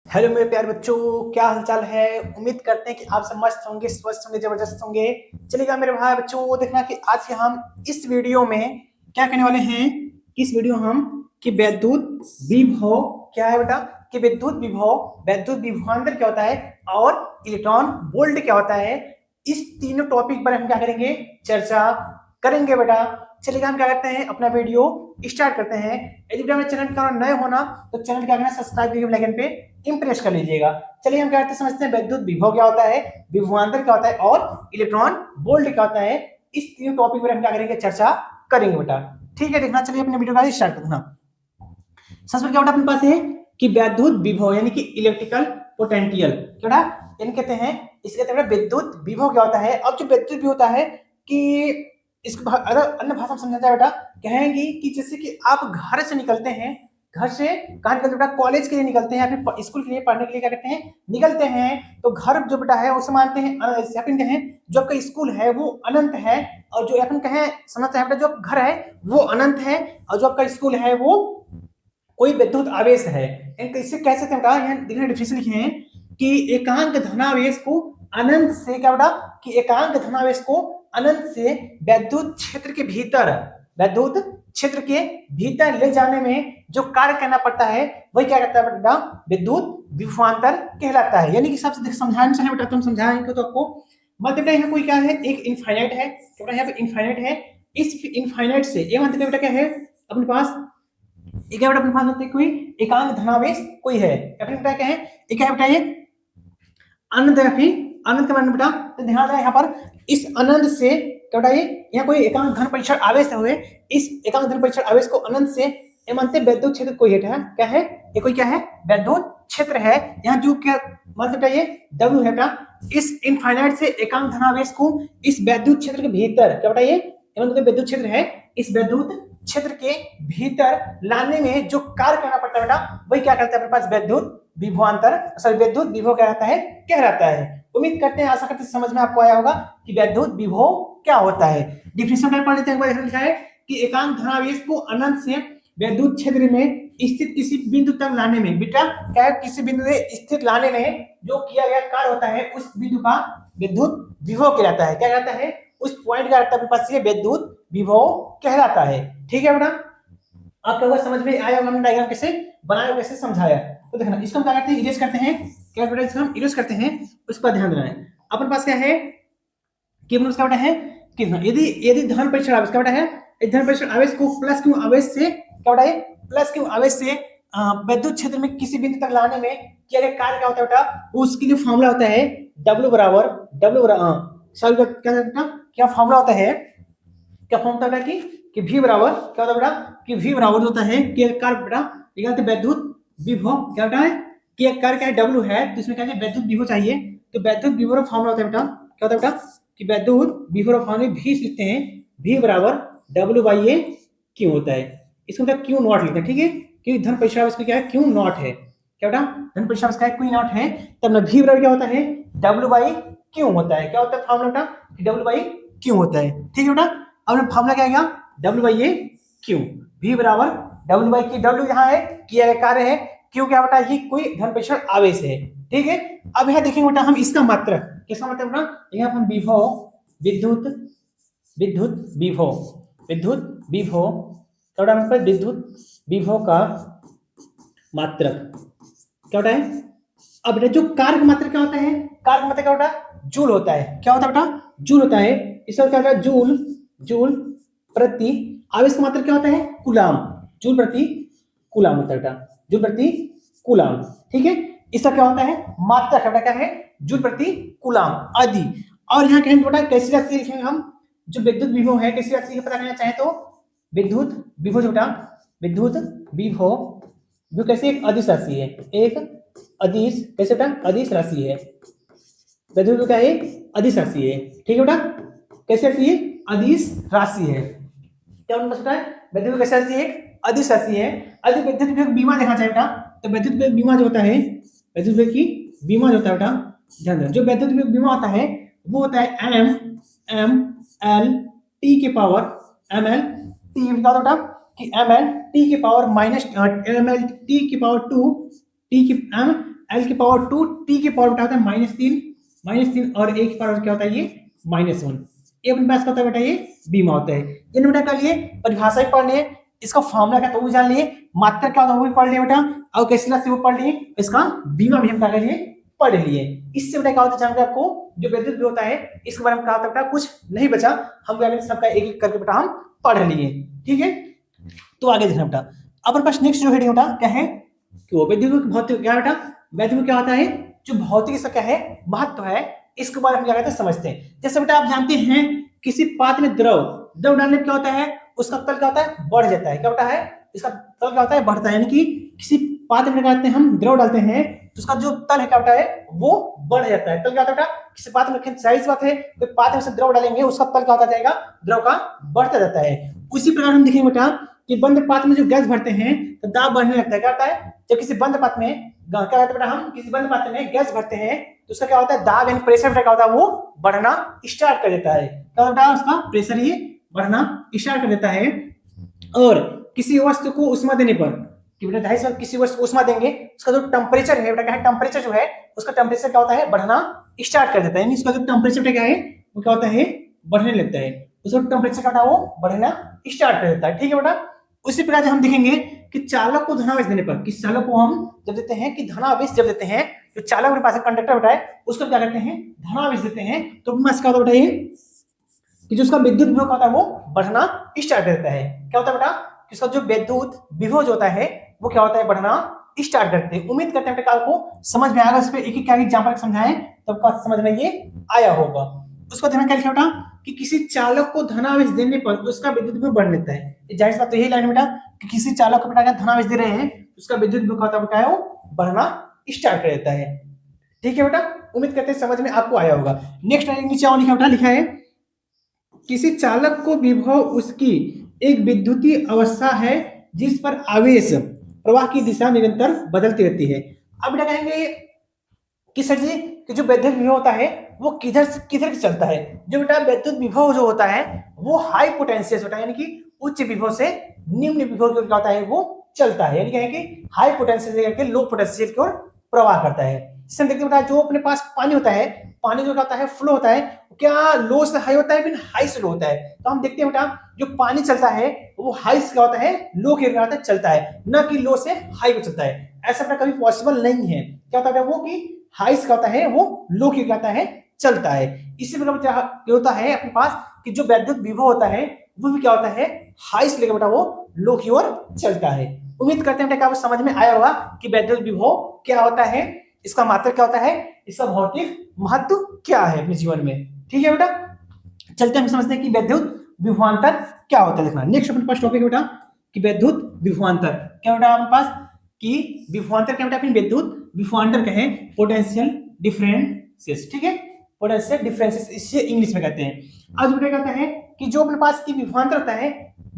Hello मेरे प्यारे बच्चों, क्या हालचाल है। उम्मीद करते हैं कि आप सब मस्त होंगे, स्वस्थ होंगे, जबरदस्त होंगे। चलिएगा मेरे भाई बच्चों, वो देखना कि आज हम इस वीडियो में क्या करने वाले हैं। इस वीडियो हम कि विद्युत विभव क्या है बेटा, कि विद्युत विभवांतर क्या होता है और इलेक्ट्रॉन वोल्ट क्या होता है। इस तीनों टॉपिक पर हम क्या करेंगे, चर्चा करेंगे बेटा। चलिए हम क्या करते हैं, अपना वीडियो स्टार्ट करते हैं। यदि बेटा मेरे चैनल का नए होना तो चैनल क्या करना, सब्सक्राइब करके बेल आइकन पे इंप्रेस कर लीजिएगा। चलिए हम क्या करते हैं, समझते हैं विद्युत विभव क्या होता है, विभवांतर क्या होता है और इलेक्ट्रॉन वोल्ट क्या होता है। इस तीनों टॉपिक पर हम क्या करेंगे, चर्चा करेंगे बेटा। ठीक है, देखना। चलिए अपने वीडियो का स्टार्ट करना। सबसे पहले क्या बेटा अपने पास है कि विद्युत विभव यानी कि इलेक्ट्रिकल पोटेंशियल क्या बेटा, इन कहते हैं। इसके कहते हैं विद्युत विभव क्या होता है। अब जो विद्युत विभव होता है कि इसको अगर अन्य भाषा में समझा जाए बेटा, कहेंगे कि जैसे कि आप घर से निकलते हैं, घर से कहाँ निकलते बेटा, कॉलेज के लिए निकलते हैं या फिर स्कूल के लिए पढ़ने के लिए क्या करते हैं, निकलते हैं। तो घर जो बेटा है उसे मानते हैं, या फिर कहें जो आपका स्कूल है वो अनंत है, और जो अपन कहें समझते हैं बेटा जो घर है वो अनंत है, और जो आपका स्कूल है वो कोई विद्युत आवेश है। इससे कह सकते हैं बेटा, यहाँ डिफिनेशन लिखे हैं कि एकांक धनावेश को अनंत से क्या बेटा, कि एकांक धनावेश को अनंत से विद्युत क्षेत्र के भीतर ले जाने में जो कार्य करना पड़ता है वही क्या कहता है बेटा, विद्युत विभवांतर कहलाता है। यानी कि सबसे समझाने से बेटा, तुम समझाएंगे तो आपको मतलब यहाँ कोई क्या है, एक इनफाइनाइट है, तो यहाँ पे इनफाइनाइट है। इस इनफाइनाइट से ये मतलब बेटा क्या है अपने पास, एक है बेटा अपने पास होते कोई एकांक धनावेश कोई है, अपने बेटा क्या है, एक है बेटा ये अनंत है। फिर अनंत का मतलब बेटा तो ध्यान रहे यहाँ पर इस अनंत से क्या बेटा, ये यहाँ कोई एकांक धन परीक्षण आवेश हुए, इस एकांक धन परीक्षण आवेश को अनंत से ये मानते विद्युत क्षेत्र कोई है क्या है, ये कोई क्या है, विद्युत क्षेत्र है। यहाँ जो क्या मतलब ये W है बेटा, इस इनफाइनाइट से एकांक धनावेश को इस विद्युत क्षेत्र के भीतर क्या बेटा, ये मतलब विद्युत क्षेत्र है, इस विद्युत क्षेत्र के भीतर लाने में जो कार्य करना पड़ता है बेटा वही क्या करता है अपने पास, विद्युत विभवांतर सॉरी विद्युत विभव कहलाता है। उम्मीद करते हैं, आशा करते हैं समझ में आपको आया होगा कि विद्युत विभव क्या होता है। डिफिनेशन पढ़ लेते हैं। लिखा है कि एकांक धनावेश को अनंत से विद्युत क्षेत्र में स्थित किसी बिंदु तक लाने में, बेटा क्या है, किसी बिंदु से स्थित लाने में जो किया गया कार्य होता है उस बिंदु का विद्युत विभव कहलाता है। क्या कहलाता है, उस पॉइंट का अपने पास ये विद्युत विभव कहलाता है। ठीक है बेटा, आपको अगर समझ में आया होगा डायग्राम कैसे बनाया, कैसे समझाया। तो देखना इसको हम क्या करते हैं, इरेज करते हैं। क्या बेटा इसको हम इरेज करते हैं, उस पर ध्यान देना है। अपने पास क्या है कि अपने पास क्या बेटा है कि यदि यदि धन परीक्षण आवेश क्या बेटा है, इस धन परीक्षण आवेश को प्लस क्यू आवेश से क्या बेटा है, प्लस क्यू आवेश से विद्युत क्षेत्र में किसी बिंदु तक लाने में किया गया कार्य क्या होता है बेटा, उसके लिए फॉर्मूला होता है W बराबर क्या फॉर्मूला होता है, क्या फॉर्म होता है कि V बराबर क्या होता है बेटा, कि V बराबर होता है कि एक कार्य बेटा तो विद्युत विभव क्या होता है, कि एक कार्य क्या है W है, तो इसमें क्या है विद्युत विभव चाहिए। तो विद्युत विभव का फॉर्मूला होता है बेटा, क्या होता है बेटा, कि विद्युत विभव का फॉर्मूला V लिखते हैं, V बराबर W बाई A Q होता है। इसको मतलब Q नॉट लिखते हैं। ठीक है, क्योंकि धन परीक्षा इसको क्या है, Q नॉट है। क्या बेटा, धन परीक्षा इसका Q नॉट है, तब ना V बराबर क्या होता है, W बाई Q होता है। क्या होता है फॉर्मूला बेटा, W बाई Q होता है। ठीक है बेटा, अब फॉर्मूला क्या आएगा, W by A Q, V बराबर W बाई क्यू। W यहाँ है किया गया कार्य है, क्यों क्या बेटा, ये कोई धन परीक्षण आवेश है। ठीक है, अब यहाँ देखेंगे बेटा हम इसका मात्रक, किसका मतलब बेटा, यहाँ हम विभव विद्युत विभव थोड़ा मतलब विद्युत विभव का मात्रक क्या होता है। अब जो कार्य मात्रक क्या होता है, कार्य मात्रक क्या होता है, जूल होता है। क्या होता है बेटा, जूल होता है। इसका क्या होता है, जूल प्रति आवेश का मात्रक क्या होता है, कूलाम। जूल प्रति कूलाम होता है बेटा, जूल प्रति कूलाम। ठीक है, इसका क्या होता है, मात्रक क्या है, जूल प्रति कूलाम आदि। और यहाँ कहेंगे बेटा कैसी राशि लिखेंगे हम, जो विद्युत विभव है कैसी राशि पता करना चाहे तो विद्युत विभव जो बेटा, विद्युत विभव कैसे एक अदिश राशि है, एक अदिश कैसे बेटा, अदिश राशि है। विद्युत क्या है, अदिश राशि है। ठीक है बेटा, कैसे राशि है, अदिश राशि है। क्या उनको पता है, विद्युत कैसे राशि है, एक अदिश राशि है। यदि विद्युत विभव बीमा देखना चाहिए बेटा, तो विद्युत विभव बीमा जो होता है, विद्युत विभव की बीमा जो होता है बेटा, ध्यान देना, जो विद्युत विभव बीमा होता है वो होता है एम एल टी के पावर एम एल टी, क्या होता है कि एम एल टी के power minus M L T के पावर 2 टी की एम L की पावर 2, T की पावर बेटा होता है -3 और A की पावर क्या होता है ये -1। ये अपने पास क्या होता है बेटा ये बीमा होता है। इन बेटा कर लिए परिभाषा भी पढ़ लिए, इसका फॉर्मूला क्या तो वो जान लिए, मात्रा क्या होता है वो भी पढ़ लिए बेटा, और कैसे से वो पढ़ लिए, इसका बीमा भी हम क्या कर लिए पढ़ लिए। इससे बेटा क्या होता है जानते हैं आपको जो विद्युत बिल होता है इसके बारे में कहा था बेटा कुछ नहीं बचा, हम क्या सबका एक एक करके बेटा हम पढ़ लिए। ठीक है, तो आगे देखना बेटा अपन पास नेक्स्ट जो हेडिंग बेटा क्या है कि वो विद्युत भौतिक क्या बेटा, विद्युत क्या होता है जो भौतिक इसका क्या है महत्व है, इसके बारे में क्या कहते हैं समझते हैं। जैसे बेटा आप जानते हैं किसी पात्र में द्रव डालने क्या होता है उसका तल क्या होता है बढ़ जाता है, क्या होता है इसका तल क्या होता है बढ़ता है, यानी कि किसी पात्र में डालते हैं हम द्रव डालते हैं तो उसका जो तल है क्या होता है वो बढ़ जाता है। तल क्या होता है किसी पात्र में जाहिर सी बात है कोई पात्र में से द्रव डालेंगे उसका तल क्या होता जाएगा द्रव का बढ़ता जाता है। उसी प्रकार हम देखेंगे बेटा कि बंद पात्र में जो गैस भरते हैं तो दाब बढ़ने लगता है, क्या होता है जब किसी बंद पात्र में क्या होता है बेटा हम किसी बंद पात्र में गैस भरते हैं तो उसका क्या होता है दाब यानी प्रेशर क्या होता है वो बढ़ना स्टार्ट कर देता है, क्या होता है उसका प्रेशर ये बढ़ना स्टार्ट कर देता है। और किसी वस्तु को उष्मा देने पर कि बेटा ढाई किसी वस्तु को उष्मा देंगे उसका जो टेम्परेचर है बेटा क्या है टेम्परेचर जो है उसका टेम्परेचर क्या होता है बढ़ना स्टार्ट कर देता है, यानी इसका जो टेम्परेचर क्या है वो क्या होता है बढ़ने लगता है, उसका टेम्परेचर क्या होता है वो बढ़ना स्टार्ट कर देता है। ठीक है बेटा, उसी प्रकार से हम देखेंगे कि चालक को धनावेश देने पर, किस चालक को हम जब देते हैं कि धनावेश जब देते हैं जो चालक के पास कंडक्टर बेटा है उसको क्या करते हैं धनावेश देते हैं तो क्या होता है कि जो उसका विद्युत विभव होता है वो बढ़ना स्टार्ट कर देता है। क्या होता है बेटा कि उसका जो विद्युत विभव जो होता है वो क्या होता है बढ़ना स्टार्ट करते हैं। उम्मीद करते हैं आपको समझ में आएगा, इस पे एक एक क्या एग्जांपल समझाएं तो आपको समझ में ये आया होगा। उसको ध्यान क्या लिखा बेटा कि किसी चालक को धनावेश देने पर उसका विद्युत विभव बढ़ लेता है। जाहिर सी बात तो यही लाइन बेटा कि किसी चालक को बेटा धनावेश दे रहे हैं उसका विद्युत विभव होता है वो बढ़ना स्टार्ट कर देता है। ठीक है बेटा, उम्मीद करते हैं समझ में आपको आया होगा। नेक्स्ट नीचे और लिखा है किसी चालक को विभव उसकी एक विद्युतीय अवस्था है जिस पर आवेश प्रवाह की दिशा निरंतर बदलती रहती है। अब बेटा कहेंगे कि सर जी कि जो विद्युत विभव होता है वो किधर से चलता है। जो बेटा विद्युत विभव जो होता है वो हाई पोटेंशियल होता है, यानी कि उच्च विभव से निम्न विभव की ओर होता है वो चलता है, यानी कि हाई पोटेंशियल से लेकर लो पोटेंशियल की ओर प्रवाह करता है। इससे देखते बेटा जो अपने पास पानी होता है, पानी जो होता है फ्लो होता है क्या लो से हाई होता है फिर हाई से लो होता है। तो हम देखते हैं बेटा जो पानी चलता है वो हाई से क्या होता है लो की ओर चलता है, ना कि लो से हाई को चलता है। ऐसा बेटा कभी पॉसिबल नहीं है। क्या होता है वो कि हाई से क्या होता है वो लो की ओर चलता है। इसी प्रकार क्या होता है अपने पास कि जो विद्युत विभव होता है वो भी क्या होता है हाई से लेकर बेटा वो लो की ओर चलता है। उम्मीद करते हैं बेटा आपको समझ में आया होगा कि विद्युत विभव क्या होता है, इसका मात्रा क्या होता है, इसका भौतिक महत्व क्या है अपने जीवन में। ठीक है बेटा, चलते हम समझते हैं कि विद्युत विभवांतर क्या होता है। देखना नेक्स्ट अपने पास टॉपिक बेटा कि विद्युत विभवांतर क्या बेटा अपने पास कि विभवांतर क्या बेटा अपनी विद्युत विभवांतर कहें पोटेंशियल डिफरेंसेस। ठीक है, पोटेंशियल डिफरेंसेस इसे इंग्लिश में कहते हैं। आज बेटा कहता है कि जो अपने पास की विभवांतर होता है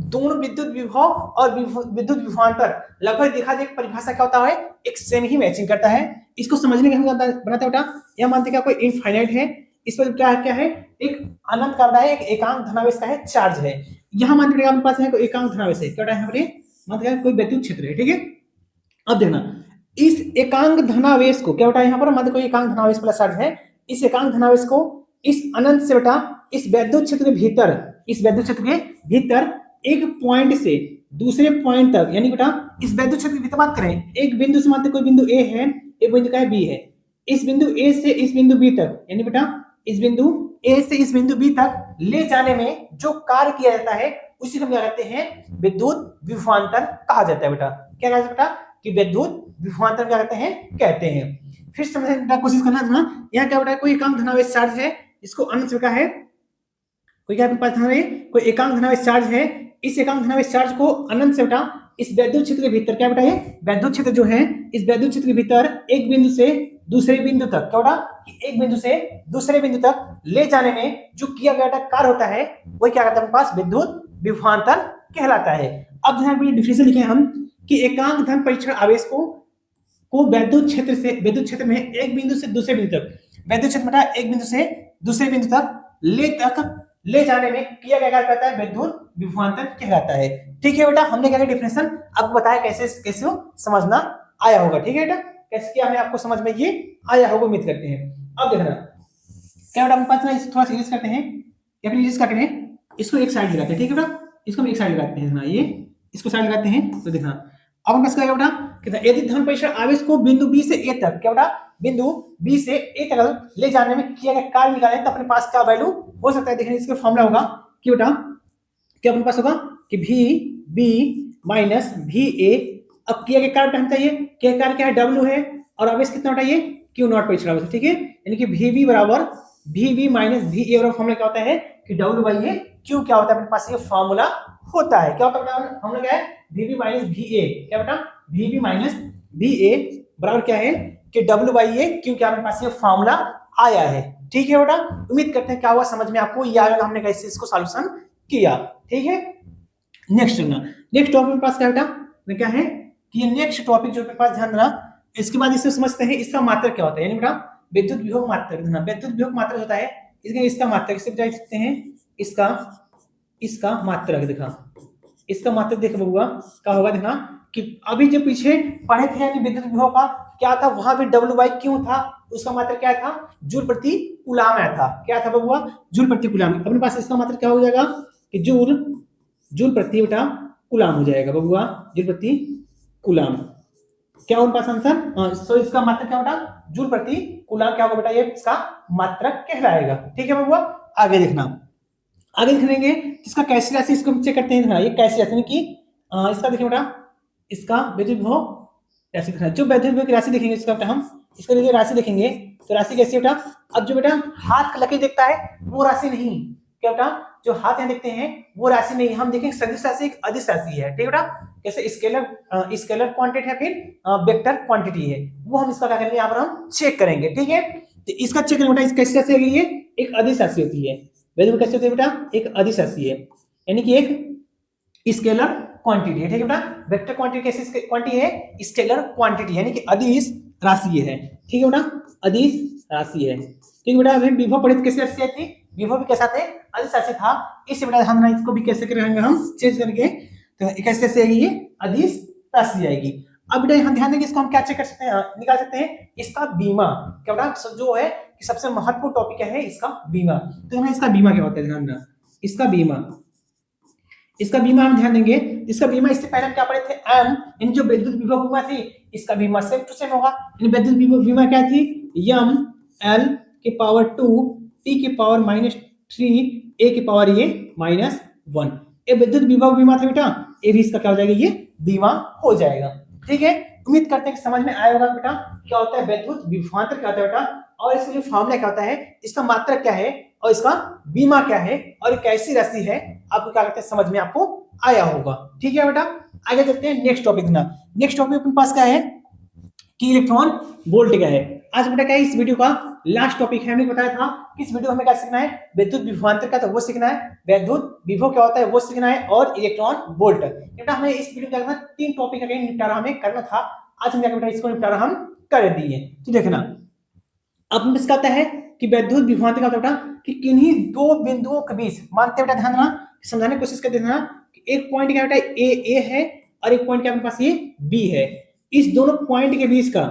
दोनों विद्युत विभव और विद्युत विभवांतर लगभग देखा जाए परिभाषा क्या होता है एक सेम ही मैचिंग करता है। इसको समझने के हम बनाते बेटा यह मानते क्या कोई इनफाइनाइट है, इस पर क्या है एक अनंत का है एक एकांक धनावेश का है चार्ज है। यहाँ मानते अपने पास है कोई एकांक धनावेश है, क्या है मानते कोई विद्युत क्षेत्र है। ठीक है, अब देखना इस एकांक धनावेश को क्या बेटा यहाँ पर मानते कोई एकांक धनावेश वाला चार्ज है, इस एकांक धनावेश को इस अनंत से बेटा इस विद्युत क्षेत्र के भीतर, इस विद्युत क्षेत्र के भीतर एक पॉइंट से दूसरे पॉइंट तक, यानी बेटा इस विद्युत क्षेत्र की बात करें एक बिंदु से मानते कोई बिंदु ए है, एक बिंदु का है बी है, इस बिंदु ए से इस बिंदु बी तक, यानी बेटा इस बिंदु ए से इस बिंदु बी तक ले जाने में जो कार्य किया जाता है उसी को क्या कहते हैं विद्युत विभवांतर कहा जाता है। बेटा क्या कहते हैं बेटा कि विद्युत विभवांतर क्या कहते हैं। फिर समझने की कोशिश करना था, यहाँ क्या बेटा कोई एकांक धनावेश चार्ज है इसको अनंत का है, कोई क्या पास कोई एकांक धनावेश चार्ज है, इस एकांक धनावेश चार्ज को अनंत से बेटा इस विद्युत क्षेत्र के भीतर क्या बेटा है विद्युत क्षेत्र जो है इस विद्युत क्षेत्र के भीतर एक बिंदु से दूसरे बिंदु तक क्या बेटा एक बिंदु से दूसरे बिंदु तक ले जाने में जो किया गया कार्य होता है वही क्या कहता है पास विद्युत विभवांतर कहलाता है। अब ध्यान में डिफिनेशन लिखे हम कि एकांक धन परीक्षण आवेश को विद्युत क्षेत्र में एक बिंदु से दूसरे बिंदु तक, विद्युत क्षेत्र बेटा एक बिंदु से दूसरे बिंदु तक ले जाने में किया गया कार्य कहता है विद्युत विभवांतर कहलाता है। ठीक है बेटा, हमने क्या डिफिनेशन आपको बताया कैसे समझना आया होगा। ठीक है बेटा, कैसे किया हमें आपको समझ में ये आया होगा उम्मीद करते हैं। अब देखना क्या बेटा अपने पास ना थोड़ा सा इरेज करते हैं या फिर इरेज क्या करें, इसको एक साइड लगाते हैं, ठीक है बेटा, इसको हम एक साइड लगाते हैं ना, ये इसको साइड लगाते हैं। तो देखना अब हम क्या बेटा कितना, यदि धन परिक्षण आवेश को बिंदु बी से ए तक, क्या बेटा बिंदु बी से ए तक ले जाने में किया गया कार्य निकालें तो अपने पास क्या वैल्यू हो सकता है। देखिए इसका फॉर्मूला होगा कि बेटा क्या अपने पास होगा कि V B minus V A. अब किया गया कार्य टाइम चाहिए, किया कार्य क्या है डब्ल्यू है, और आवेश कितना बेटा ये क्यू नॉट परिक्षण आवेश, ठीक है, यानी कि वी बी बराबर V B minus V A बराबर फॉर्मूला क्या होता है कि डब्ल्यू बाई ए क्यू क्या होता है अपने पास ये फॉर्मूला होता है। क्या होता है फॉर्मूला क्या है वीबी माइनस वी ए, क्या बेटा वीबी माइनस वी ए बराबर क्या है कि डब्ल्यू बाई ए क्यू, क्या अपने पास ये फॉर्मूला आया है। ठीक है बेटा, उम्मीद करते हैं क्या हुआ समझ में आपको, ये आएगा हमने कैसे इसको सॉल्यूशन किया। ठीक है, नेक्स्ट नेक्स्ट टॉपिक मेरे पास क्या बेटा क्या है कि ये नेक्स्ट टॉपिक जो मेरे पास ध्यान देना, इसके बाद इससे समझते हैं इसका मात्रक क्या होता है, यानी बेटा विद्युत विभव मात्रक। विद्युत विभव मात्रक होता है इसका मात्रक, इससे बता सकते हैं इसका मात्रक। देखा इसका मात्रक देख बबुआ क्या होगा, देखना कि अभी जो पीछे पढ़े थे यानी विद्युत विभव का क्या था, वहां भी डब्ल्यू बाई क्यू था, उसका मात्रक क्या था जूल प्रति कूलाम आया था। क्या था बबुआ जूल प्रति कूलाम। अपने पास इसका मात्रक क्या हो जाएगा कि जूल प्रति बेटा कूलाम हो जाएगा बबुआ, जूल प्रति कूलाम। क्या उन पास आंसर, सो इसका मात्रक क्या बेटा जूल प्रति कूलाम क्या होगा बेटा, ये इसका मात्रक कहलाएगा। ठीक है बबुआ, आगे देखना, आगे देखेंगे इसका कैसी राशि, इसको चेक करते हैं। ये कैसी राशि की इसका देखिए बेटा, इसका विद्युत विभव राशि देखना, जो विद्युत विभव की राशि देखेंगे इसका बेटा हम इसके लिए राशि देखेंगे तो राशि कैसी बेटा, अब जो बेटा हाथ का लकीर देखता है वो राशि नहीं, क्या बेटा जो हाथ यहाँ देखते हैं वो राशि नहीं, हम देखेंगे सदिश राशि एक अदिश राशि है। ठीक है बेटा, जैसे स्केलर क्वांटिटी है फिर वेक्टर क्वांटिटी है, वो हम इसका क्या करेंगे यहाँ पर हम चेक करेंगे। ठीक है, तो इसका चेक करेंगे बेटा, इस कैसी राशि है, ये एक अदिश राशि होती है। वैल्यू कैसे होती है बेटा एक अदिश राशि है, यानी कि एक स्केलर क्वांटिटी है। ठीक है बेटा, वेक्टर क्वांटिटी कैसी क्वांटिटी है स्केलर क्वांटिटी, यानी कि अदिश राशि है। ठीक है बेटा, अदिश राशि है। ठीक है बेटा, अभी विभव पढ़े कैसी राशि थी, विभव भी कैसा थे अदिश राशि था। इससे बेटा ध्यान रखना, इसको भी कैसे करेंगे हम चेंज करके, तो कैसे से आएगी ये अदिश राशि आएगी। अब बेटा यहाँ ध्यान देंगे, इसको हम क्या चेक कर सकते हैं निकाल सकते हैं इसका बीमा। क्या बेटा जो है कि सबसे महत्वपूर्ण टॉपिक है इसका बीमा। तो हमें इसका बीमा क्या होता है ध्यान देना, इसका बीमा हम ध्यान देंगे। इसका बीमा इससे पहले हम क्या पढ़े थे एम, इन जो विद्युत विभव बीमा थी इसका बीमा सेम टू सेम होगा। इन विद्युत विभव बीमा क्या थी यम एल के पावर 2 टी के पावर -3 ए के पावर ये -1, ये विद्युत विभव बीमा था बेटा, ये भी इसका क्या हो जाएगा ये बीमा हो जाएगा। ठीक है, उम्मीद करते हैं कि समझ में आया होगा बेटा क्या होता है विद्युत विभवांतर क्या होता है बेटा, और इसका जो फॉर्मूला क्या होता है, इसका मात्रक क्या है और इसका बीमा क्या है और कैसी राशि है, आपको क्या कहते हैं समझ में आपको आया होगा। ठीक है बेटा, आगे चलते हैं नेक्स्ट टॉपिक ना। नेक्स्ट टॉपिक अपने पास क्या है कि इलेक्ट्रॉन वोल्ट क्या है। आज बेटा क्या है इस वीडियो का लास्ट टॉपिक है, हमने बताया था कि इस वीडियो में क्या सीखना है विद्युत विभवांतर का तो वो सीखना है, विद्युत विभव क्या होता है वो सीखना है, और इलेक्ट्रॉन वोल्ट। बेटा हमें इस वीडियो में क्या करना, 3 टॉपिक का निपटारा हमें करना था, आज हम क्या बेटा इसको निपटारा हम कर दिए। तो देखना अब इसका आता है कि विद्युत विभवांतर का बेटा कि किन्हीं दो बिंदुओं के बीच, मानते बेटा ध्यान देना समझाने की कोशिश करते देना कि एक पॉइंट क्या बेटा ए है और एक पॉइंट क्या अपने पास ये बी है, इस दोनों पॉइंट के बीच का,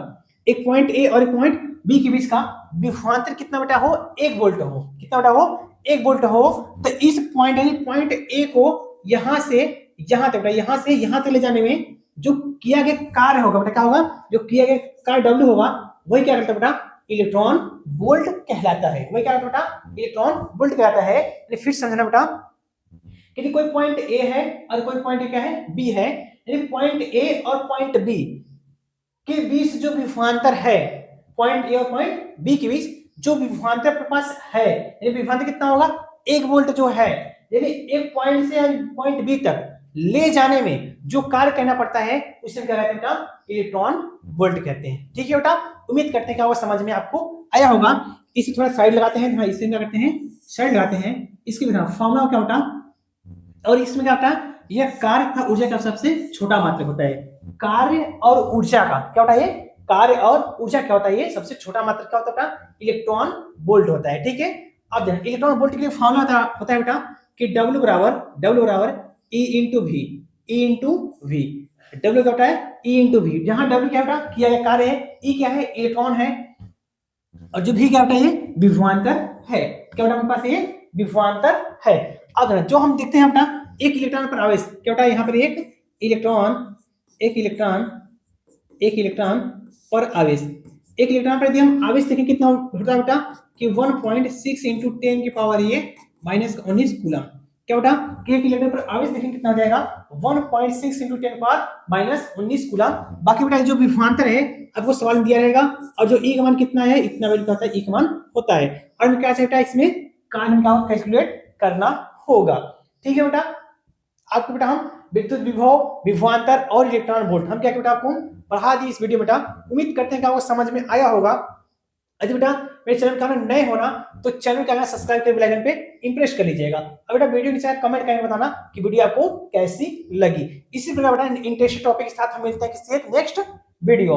एक पॉइंट ए और एक पॉइंट बी के बीच का विभवांतर कितना बेटा हो 1 वोल्ट हो, कितना बेटा हो 1 वोल्ट हो। तो इस पॉइंट यानी पॉइंट ए को यहां से यहां तक, यहां से यहां तक ले जाने में जो किया गया कार्य होगा बेटा क्या होगा, जो किया गया कार्य डब्ल्यू होगा वही क्या करता है बेटा इलेक्ट्रॉन वोल्ट कहलाता है, वही क्या बेटा इलेक्ट्रॉन वोल्ट कहलाता है। फिर समझना बेटा कि कोई पॉइंट ए है और कोई पॉइंट क्या है बी है, यानी पॉइंट ए और पॉइंट बी के बीच जो विभवांतर है, पॉइंट ए और पॉइंट बी के बीच जो विभवांतर अपने पास है, यानी विभवांतर कितना होगा 1 वोल्ट जो है, यानी एक पॉइंट से पॉइंट बी तक ले जाने में जो कार्य करना पड़ता है उसे क्या कहते हैं बेटा इलेक्ट्रॉन वोल्ट कहते हैं। ठीक है बेटा, उम्मीद करते हैं कि वो समझ में आपको आया होगा। इसे थोड़ा साइड लगाते हैं, इसे क्या करते हैं साइड लगाते हैं, इसके बिना फॉर्मूला क्या होता और इसमें क्या होता है यह कार्य तथा ऊर्जा का सबसे छोटा मात्रक होता है। कार्य और ऊर्जा का क्या होता है, ये कार्य और ऊर्जा क्या होता है, ये सबसे छोटा मात्रक क्या होता है इलेक्ट्रॉन वोल्ट होता है। ठीक है, अब देखिए इलेक्ट्रॉन वोल्ट के लिए फॉर्मूला होता है बेटा कि W बराबर E इंटू V, W क्या होता है E इंटू वी, जहां W क्या बेटा किया गया कार्य है, E क्या है इलेक्ट्रॉन है, और जो भी क्या बेटा ये विभवांतर है, क्या बेटा हमारे पास ये विभवांतर है। अब जो हम देखते हैं बेटा एक इलेक्ट्रॉन पर आवेश, क्या बेटा यहाँ पर एक इलेक्ट्रॉन पर आवेश, एक इलेक्ट्रॉन पर यदि हम आवेश देखें कितना होता है बेटा कि 1.6 इंटू 10 की पावर ये -19 कूलम, क्या बेटा कि एक इलेक्ट्रॉन पर आवेश देखें कितना हो जाएगा 1.6 इंटू 10 पावर -19 कूलम। बाकी बेटा जो विभवांतर है आपको सवाल में दिया रहेगा, और जो ई का मान कितना है इतना वैल्यू होता है, ई का मान होता है, और क्या चाहिए इसमें कारण का कैलकुलेट करना होगा। ठीक है बेटा, आपको बेटा हम विद्युत विभव, विभवांतर और इलेक्ट्रॉन वोल्ट हम क्या बेटा आपको पढ़ा दी इस वीडियो बेटा। उम्मीद करते हैं कि आपको समझ में आया होगा। यदि बेटा मेरे चैनल का नए होना तो चैनल का सब्सक्राइब कर बेल आइकन पे इंप्रेस कर लीजिएगा, और बेटा वीडियो नीचे कमेंट करके बताना कि वीडियो आपको कैसी लगी। इसी प्रकार बेटा इंटरेस्टिंग टॉपिक के साथ हम मिलते हैं किसी एक नेक्स्ट वीडियो।